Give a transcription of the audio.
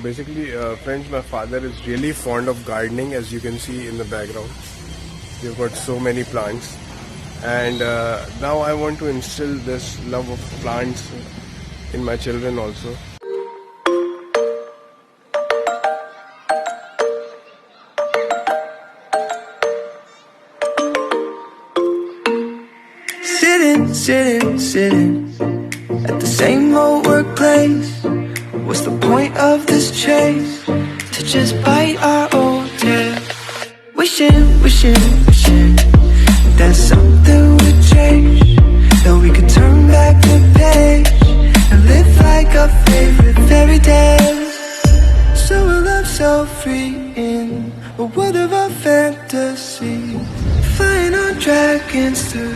basically, friends, my father is really fond of gardening, as you can see in the background. We've got so many plants, and now I want to instill this love of plants in my children also. Sitting at the same old workplace. What's the point of this chase? To just bite our old tail. Wishing that something would change, that we could turn back the page and live like our favorite fairy tales. So a love so free in a world of our fantasy, flying on dragons through